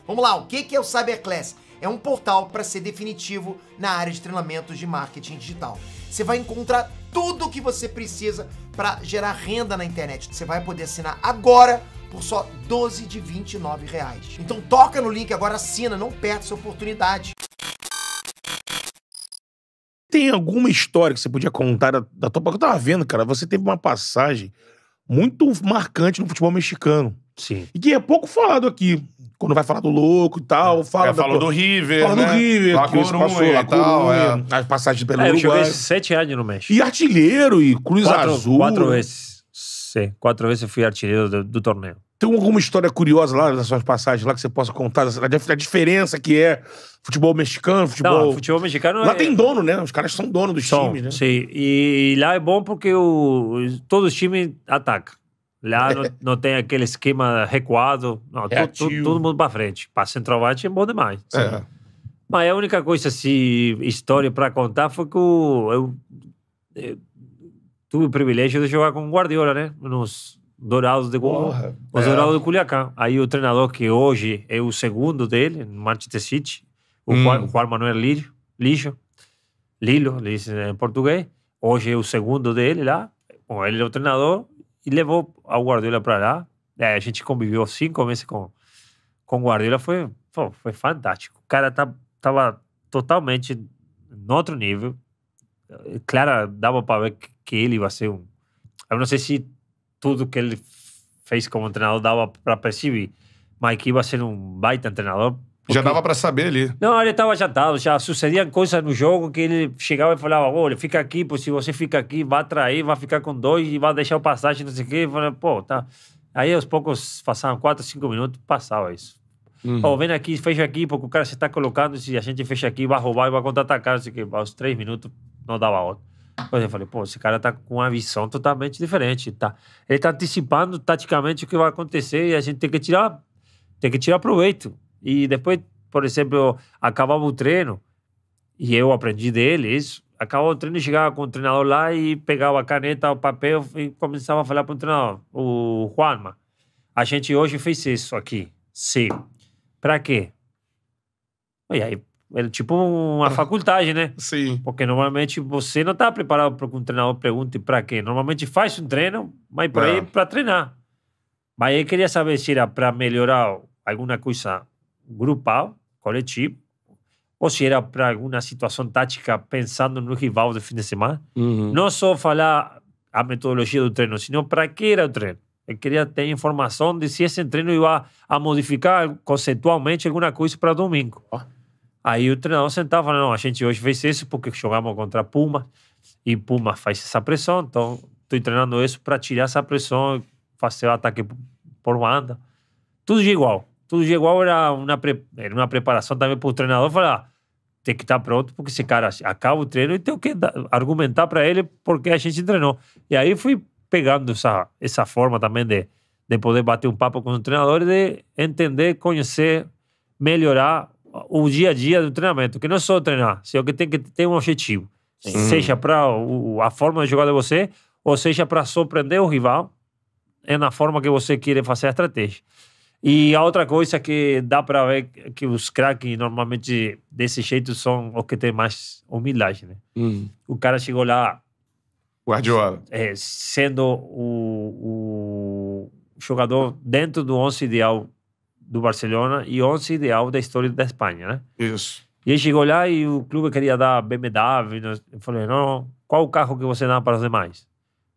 Vamos lá, o que é o Cyberclass? É um portal para ser definitivo na área de treinamentos de marketing digital. Você vai encontrar tudo o que você precisa para gerar renda na internet. Você vai poder assinar agora por só 12 de R$29. Então toca no link agora, assina, não perde essa oportunidade. Tem alguma história que você podia contar da tua... Eu tava vendo, cara, você teve uma passagem muito marcante no futebol mexicano. Sim. E que é pouco falado aqui. Quando vai falar do Louco e tal, falou do River, fala né? do River, La que você passou, Coruña La e tal, Coruña, as passagens pelo Eu Uruguai. joguei 7 anos no México. E artilheiro, e Cruz Azul. 4 vezes. Sim, 4 vezes eu fui artilheiro do torneio. Tem alguma história curiosa lá nas suas passagens lá que você possa contar? A diferença que é futebol mexicano, futebol... Não, futebol mexicano lá tem dono, né? Os caras são donos dos times, né? Sim, e lá é bom porque todos os times atacam. Lá não tem aquele esquema recuado. Não, todo mundo pra frente. Pra centroavante é bom demais. Mas a única coisa, assim, história pra contar foi que eu tive o privilégio de jogar com o Guardiola, né? Nos Dourados de Dourados de Culiacán. Aí o treinador que hoje é o segundo dele, no Manchester City, o Juan Manuel Lillo, em português. Hoje é o segundo dele lá. Bom, ele é o treinador e levou o Guardiola para lá. A gente conviveu 5 meses com o Guardiola. Foi fantástico. O cara tava totalmente em outro nível. Claro, dava para ver que ele ia ser um... Eu não sei se tudo que ele fez como treinador dava para perceber, mas que ia ser um baita treinador. Porque... Já dava para saber ali. Não, ele estava jantado, já sucediam coisas no jogo que ele chegava e falava, olha, fica aqui, pois se você fica aqui, vai atrair, vai ficar com 2 e vai deixar o passagem, não sei o quê. Eu falei, pô, tá. Aí aos poucos passavam 4, 5 minutos, passava isso. Ó, vem aqui, fecha aqui, porque o cara se está colocando, se a gente fecha aqui, vai roubar e vai contra-atacar, não sei o quê. Aos 3 minutos, não dava outra. Depois eu falei, pô, esse cara tá com uma visão totalmente diferente. Ele tá antecipando taticamente o que vai acontecer e a gente tem que tirar proveito. E depois, por exemplo, acabava o treino e eu aprendi dele isso. Acabava o treino e chegava com o treinador lá e pegava a caneta, o papel e começava a falar para o treinador, o Juanma, a gente hoje fez isso aqui. Sim. Para quê? E aí, é tipo uma faculdade, né? Sim. Porque normalmente você não está preparado para que um treinador pergunte para quê. Normalmente faz um treino, mas para ir para treinar. Mas eu queria saber se era para melhorar alguma coisa grupal, coletivo, ou se era para alguma situação tática pensando no rival do fim de semana. Não só falar a metodologia do treino, senão para que era o treino. Eu queria ter informação de se esse treino ia a modificar conceitualmente alguma coisa para domingo. Aí o treinador sentava e falava, não, a gente hoje fez isso porque jogamos contra Puma e Puma faz essa pressão, então estou treinando isso para tirar essa pressão e fazer o ataque por banda. Tudo de igual. Tudo de igual era uma preparação também para o treinador falar, tem que estar pronto porque esse cara acaba o treino e tem que argumentar para ele porque a gente treinou. E aí fui pegando essa forma também de poder bater um papo com o treinador e de entender, conhecer, melhorar o dia a dia do treinamento, que não é só treinar, só que tem que ter um objetivo. Seja para a forma de jogar de você, ou seja para surpreender o rival na forma que você quer fazer a estratégia. E a outra coisa que dá para ver que os craques normalmente desse jeito são os que têm mais humildade, né? O cara chegou lá Guardiola. Sendo o jogador dentro do 11 ideal do Barcelona e 11 ideal da história da Espanha, né? Isso. E ele chegou lá e o clube queria dar BMW. Eu falei, não, qual o carro que você dá para os demais?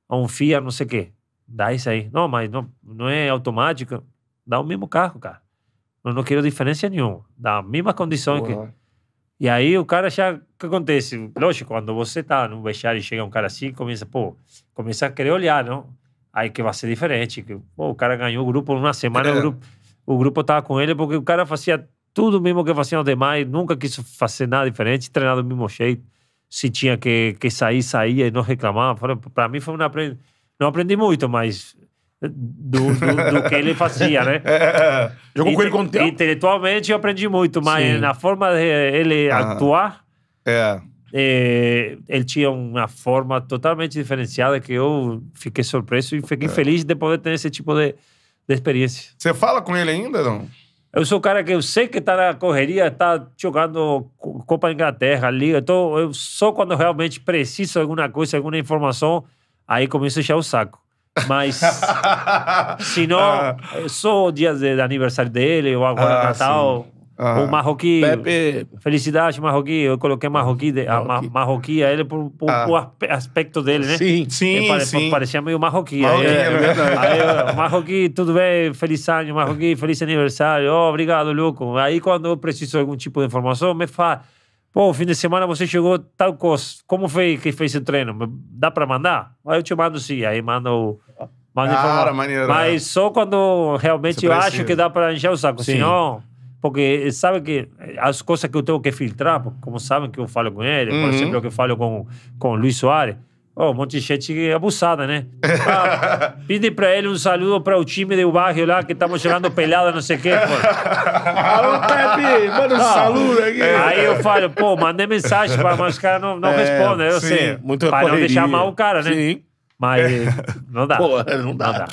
Um Fiat, não sei o quê. Dá isso aí. Não, mas não é automático. Dá o mesmo carro, cara. Eu não quero diferença nenhuma. Dá a mesma condição que... E aí o cara já... O que acontece? Lógico, quando você tá no vestiário e chega um cara assim, começa a querer olhar, não? Aí que vai ser diferente. O cara ganhou o grupo numa semana, o grupo tava com ele porque o cara fazia tudo mesmo que faziam os demais, nunca quis fazer nada diferente, treinar do mesmo jeito. Se tinha que sair, saía e não reclamava. Para mim foi não aprendi muito, mas do que ele fazia, né? Jogou com ele quanto tempo? Intelectualmente eu aprendi muito, mas na forma de ele atuar, ele tinha uma forma totalmente diferenciada que eu fiquei surpreso e fiquei feliz de poder ter esse tipo de experiência. Você fala com ele ainda, não? Eu sou o cara que eu sei que tá na correria, tá jogando Copa Inglaterra, Liga. Então, eu só quando realmente preciso de alguma coisa, alguma informação, aí começo a encher o saco. Mas, se não, só dias de aniversário dele, ou agora Natal, ou Marroquí. Pepe. Felicidade, Marroquí. Eu coloquei Marroquí, Marroquí a ele por aspecto dele, né? Sim. Parecia meio Marroquí. Marroquí, é verdade. Aí, Marroquí, tudo bem? Feliz ano, Marroquí, feliz aniversário. Oh, obrigado, louco. Aí, quando eu preciso de algum tipo de informação, me fala, pô, fim de semana você chegou tal coisa. Como foi que fez o treino? Dá pra mandar? Aí eu te mando sim. Aí mando informação. Maneiro. Mas só quando realmente Você eu precisa. acho que dá pra encher o saco. Sim. Senão... Porque sabe que as coisas que eu tenho que filtrar, como sabem que eu falo com ele, por exemplo, eu que falo com o Luiz Soares, um monte de gente abusada, né? Pede pra ele um saludo para o time do bairro lá, que estamos jogando pelada, não sei o quê. Alô, Pepe, manda um saludo aqui. Aí eu falo, pô, mandei mensagem, mas os caras não respondem, eu sei. Muita Para não correria. deixar mal o cara, né? Sim. Mas não dá. Pô, não dá. Não dá.